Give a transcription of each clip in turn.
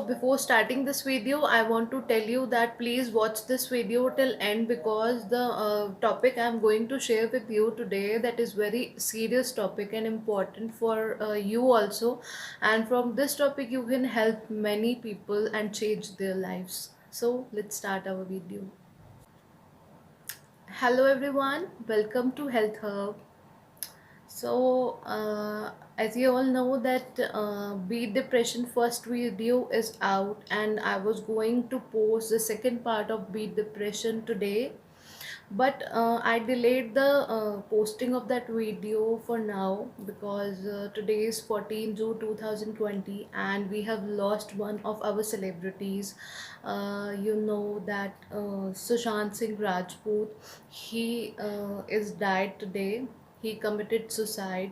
before starting this video, I want to tell you that please watch this video till end, because the topic I'm going to share with you today, that is very serious topic and important for you also. And from this topic you can help many people and change their lives. So let's start our video. Hello everyone, welcome to Health Hub. As you all know that Beat Depression first video is out, and I was going to post the second part of Beat Depression today, but I delayed the posting of that video for now, because today is 14 June 2020 and we have lost one of our celebrities. You know that Sushant Singh Rajput, he is died today. He committed suicide,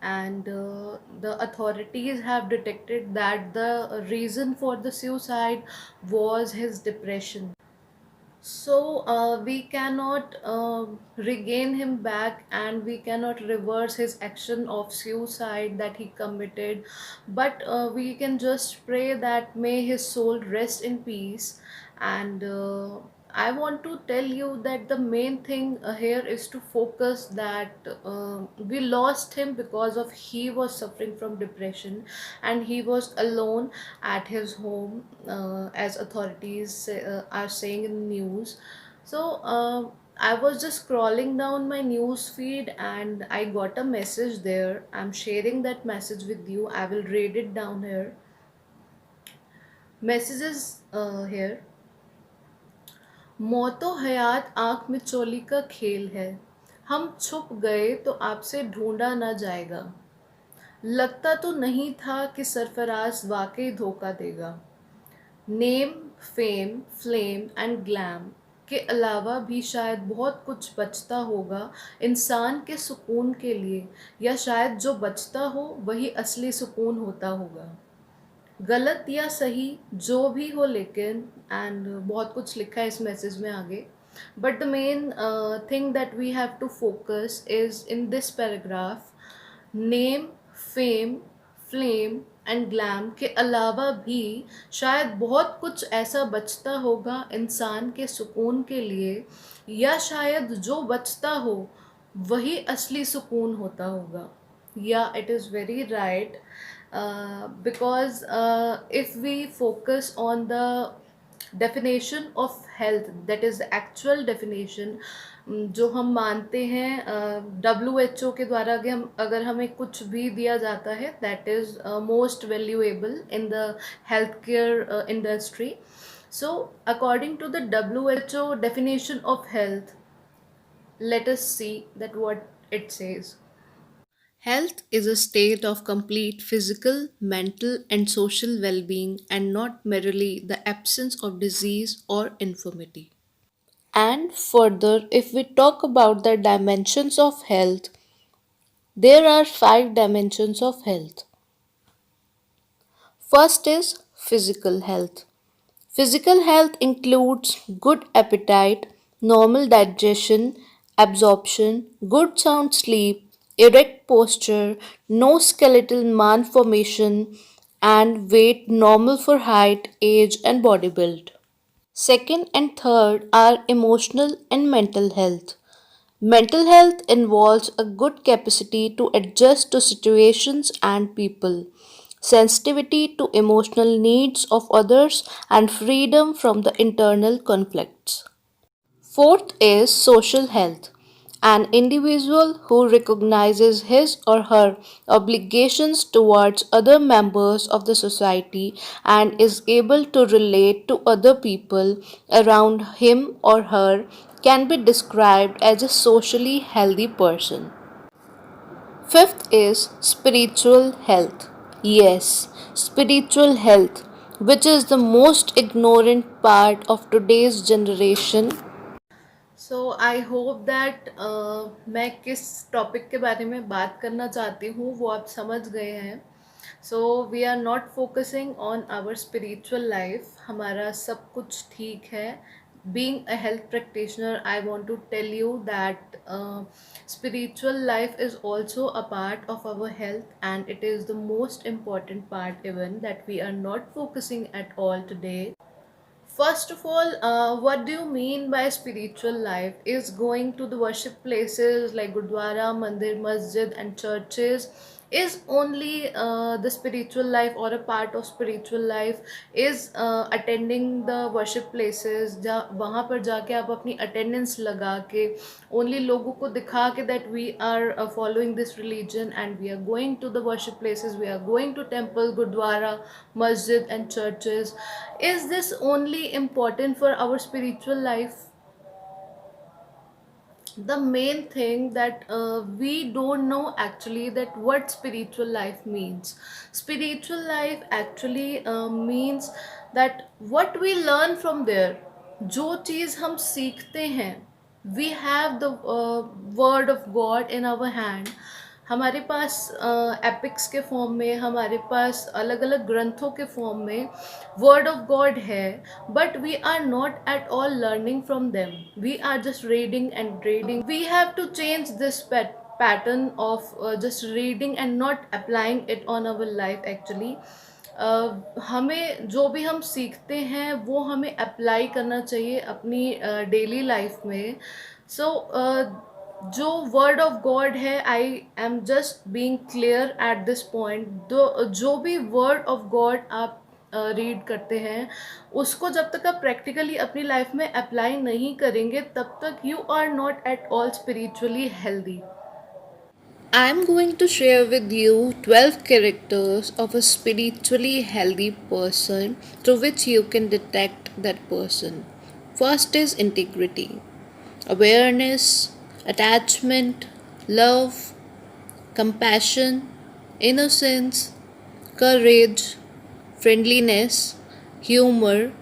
and the authorities have detected that the reason for the suicide was his depression. So we cannot regain him back, and we cannot reverse his action of suicide that he committed, but we can just pray that may his soul rest in peace. And I want to tell you that the main thing here is to focus that we lost him because of he was suffering from depression, and he was alone at his home, as authorities are saying in the news. So I was just scrolling down my news feed and I got a message there. I'm sharing that message with you. I will read it down here. Messages here. मौतो हयात आँख में चोली का खेल है, हम छुप गए तो आपसे ढूंढा ना जाएगा, लगता तो नहीं था कि सरफराज वाकई धोखा देगा। Name, fame, flame and glam के अलावा भी शायद बहुत कुछ बचता होगा इंसान के सुकून के लिए, या शायद जो बचता हो वही असली सुकून होता होगा। गलत या सही जो भी हो, लेकिन एंड बहुत कुछ लिखा है इस मैसेज में आगे, but the main thing that we have to focus is in this paragraph. Name, fame, flame and glam के अलावा भी शायद बहुत कुछ ऐसा बचता होगा इंसान के सुकून के लिए, या शायद जो बचता हो वही असली सुकून होता होगा। Yeah, it is very right. Because if we focus on the definition of health, that is the actual definition, जो हम मानते हैं WHO के द्वारा, अगर हमें कुछ भी दिया जाता है, that is most valuable in the healthcare industry. So according to the WHO definition of health, let us see that what it says. Health is a state of complete physical, mental, and social well being, and not merely the absence of disease or infirmity. And further, if we talk about the dimensions of health, there are five dimensions of health. First is physical health. Physical health includes good appetite, normal digestion, absorption, good sound sleep, erect posture, no skeletal malformation, and weight normal for height, age, and body build. Second and third are emotional and mental health. Mental health involves a good capacity to adjust to situations and people, sensitivity to emotional needs of others, and freedom from the internal conflicts. Fourth is social health. An individual who recognizes his or her obligations towards other members of the society and is able to relate to other people around him or her can be described as a socially healthy person. Fifth is spiritual health. Yes, spiritual health, which is the most ignorant part of today's generation. So I hope that मैं किस topic के बारे में बात करना चाहती हूँ वो आप समझ गए हैं. So we are not focusing on our spiritual life. हमारा सब कुछ ठीक है, being a health practitioner, I want to tell you that spiritual life is also a part of our health, and it is the most important part, even that we are not focusing at all today. First of all, what do you mean by spiritual life? Is going to the worship places like Gurdwara, Mandir, Masjid, and churches is only the spiritual life or a part of spiritual life? Is attending the worship places, वहाँ पर जाके आप अपनी attendance लगा के only लोगों को दिखा के that we are following this religion and we are going to the worship places, we are going to temple, Gurdwara, Masjid, and churches. Is this only important for our spiritual life? The main thing that we don't know actually that what spiritual life means. Spiritual life actually means that what we learn from there, जो चीज़ हम सीखते हैं, we have the word of God in our hand. हमारे पास epics के form में, हमारे पास अलग अलग ग्रंथों के फॉर्म में वर्ड ऑफ गॉड है, but we are not at all learning from them. We are just reading and reading. We have to change this pattern of just reading and not applying it on our life actually. हमें जो भी हम सीखते हैं वो हमें apply करना चाहिए अपनी डेली लाइफ में. सो जो वर्ड ऑफ गॉड है, I am just being clear at this point, जो भी वर्ड ऑफ गॉड आप रीड करते हैं, उसको जब तक आप प्रैक्टिकली अपनी लाइफ में अप्लाई नहीं करेंगे तब तक you are not at all spiritually healthy. I'm going to share with you 12 characters of a spiritually healthy person through which you can detect that person. First is integrity, awareness, attachment, love, compassion, innocence, courage, friendliness, humor,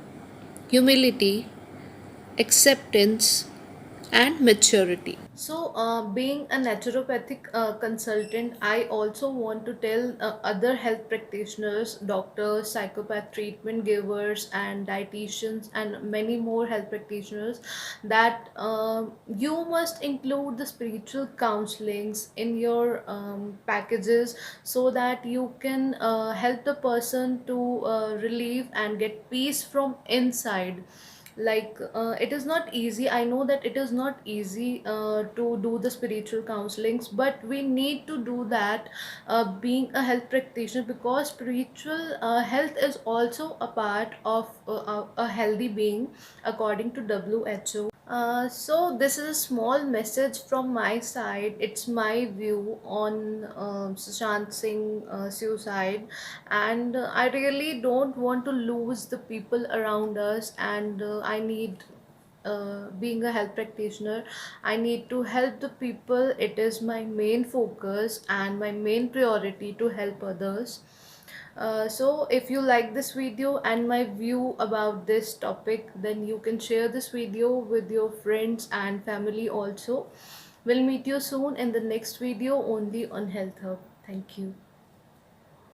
humility, acceptance, and maturity. So, being a naturopathic consultant, I also want to tell other health practitioners, doctors, psychopath treatment givers, and dietitians, and many more health practitioners that you must include the spiritual counselings in your packages so that you can help the person to relieve and get peace from inside. Like it is not easy, I know that it is not easy to do the spiritual counselings, but we need to do that being a health practitioner, because spiritual health is also a part of a healthy being according to WHO. So this is a small message from my side. It's my view on Sushant Singh suicide, and I really don't want to lose the people around us. And I need, being a health practitioner, I need to help the people. It is my main focus and my main priority to help others. So if you like this video and my view about this topic, then you can share this video with your friends and family also. We'll meet you soon in the next video only on Health Hub. Thank you.